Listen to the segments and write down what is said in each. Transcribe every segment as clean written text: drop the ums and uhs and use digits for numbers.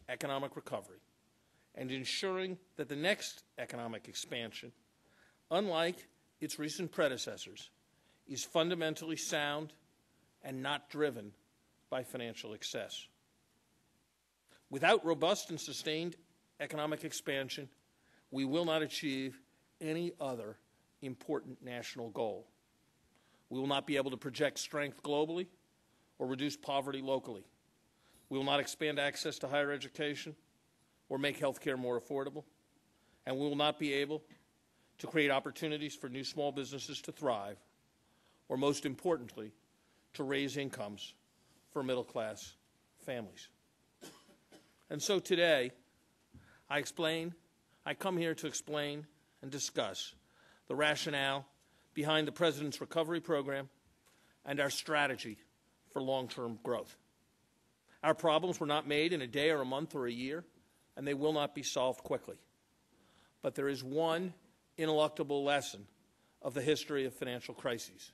economic recovery and ensuring that the next economic expansion, unlike its recent predecessors, is fundamentally sound and not driven by financial excess. Without robust and sustained economic expansion, we will not achieve any other important national goal. We will not be able to project strength globally or reduce poverty locally. We will not expand access to higher education or make health care more affordable. And we will not be able to create opportunities for new small businesses to thrive, or most importantly, to raise incomes for middle-class families. And so today, I come here to explain and discuss the rationale behind the President's recovery program and our strategy for long-term growth. Our problems were not made in a day or a month or a year, and they will not be solved quickly. But there is one ineluctable lesson of the history of financial crises.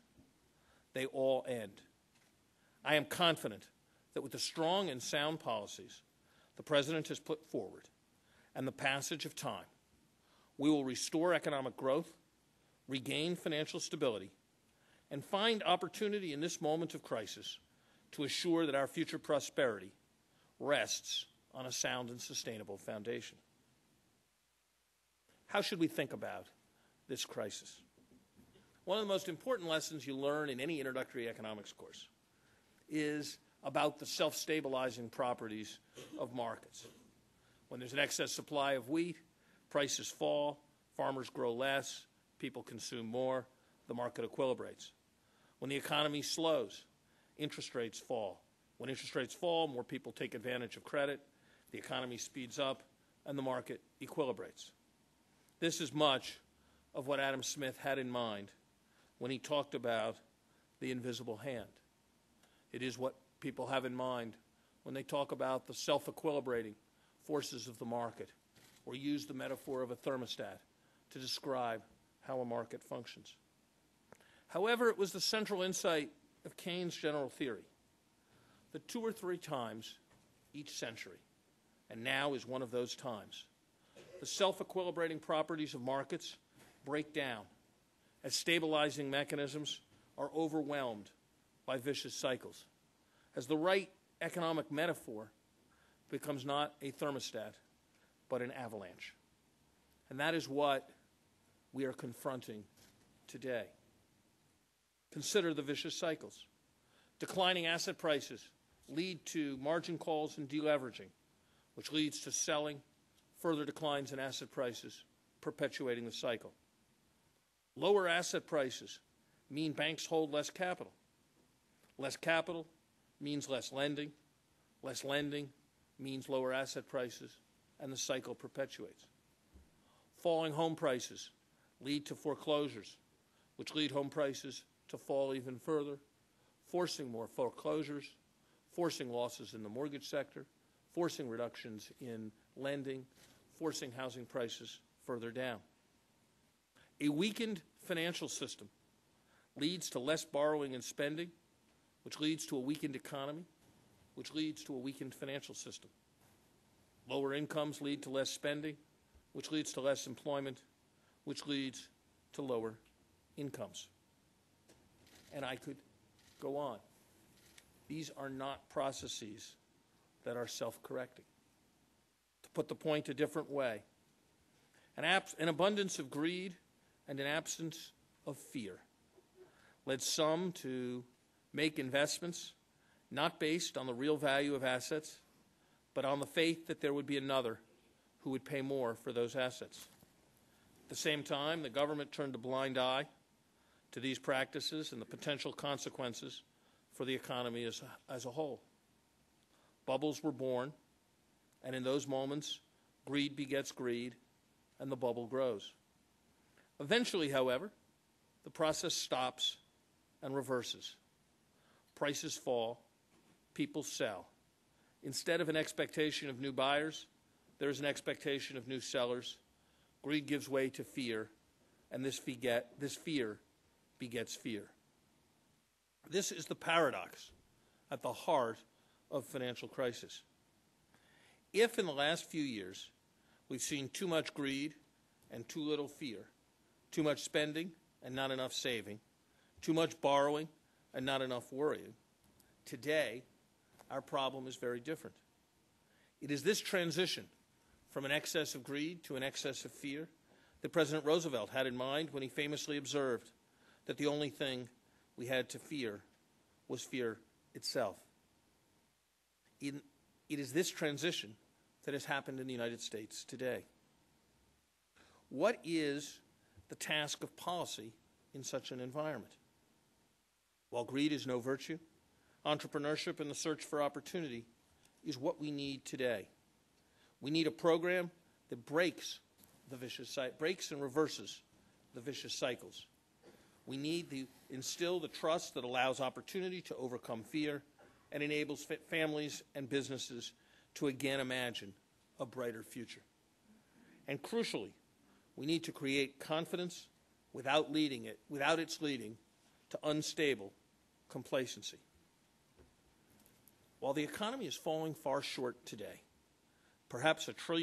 They all end. I am confident that with the strong and sound policies the President has put forward and the passage of time, we will restore economic growth, regain financial stability, and find opportunity in this moment of crisis to assure that our future prosperity rests on a sound and sustainable foundation. How should we think about this crisis? One of the most important lessons you learn in any introductory economics course is about the self-stabilizing properties of markets. When there's an excess supply of wheat, prices fall, farmers grow less, people consume more, the market equilibrates. When the economy slows, interest rates fall. When interest rates fall, more people take advantage of credit, the economy speeds up, and the market equilibrates. This is much of what Adam Smith had in mind when he talked about the invisible hand. It is what people have in mind when they talk about the self-equilibrating forces of the market, or use the metaphor of a thermostat to describe how a market functions. However, it was the central insight of Keynes' general theory that 2 or 3 times each century, and now is one of those times, the self-equilibrating properties of markets break down as stabilizing mechanisms are overwhelmed by vicious cycles, as the right economic metaphor becomes not a thermostat, but an avalanche. And that is what we are confronting today. Consider the vicious cycles. Declining asset prices lead to margin calls and deleveraging, which leads to selling, further declines in asset prices, perpetuating the cycle. Lower asset prices mean banks hold less capital. Less capital means less lending. Less lending means lower asset prices, and the cycle perpetuates. Falling home prices lead to foreclosures, which lead home prices to fall even further, forcing more foreclosures, forcing losses in the mortgage sector, forcing reductions in lending, forcing housing prices further down. A weakened financial system leads to less borrowing and spending, which leads to a weakened economy, which leads to a weakened financial system. Lower incomes lead to less spending, which leads to less employment, which leads to lower incomes. And I could go on. These are not processes that are self-correcting. To put the point a different way, an abundance of greed and an absence of fear led some to make investments not based on the real value of assets, but on the faith that there would be another who would pay more for those assets. At the same time, the government turned a blind eye to these practices and the potential consequences for the economy as a whole. Bubbles were born, and in those moments, greed begets greed, and the bubble grows. Eventually, however, the process stops and reverses. Prices fall, people sell. Instead of an expectation of new buyers, there is an expectation of new sellers. Greed gives way to fear, and this fear begets fear. This is the paradox at the heart of financial crisis. If in the last few years we've seen too much greed and too little fear, too much spending and not enough saving, too much borrowing and not enough worrying, today our problem is very different. It is this transition from an excess of greed to an excess of fear that President Roosevelt had in mind when he famously observed that the only thing we had to fear was fear itself. It is this transition that has happened in the United States today. What is the task of policy in such an environment? While greed is no virtue, entrepreneurship and the search for opportunity is what we need today. We need a program that breaks and reverses the vicious cycles. We need to instill the trust that allows opportunity to overcome fear and enables families and businesses to again imagine a brighter future. And crucially, we need to create confidence without its leading to unstable complacency. While the economy is falling far short today, perhaps $1 trillion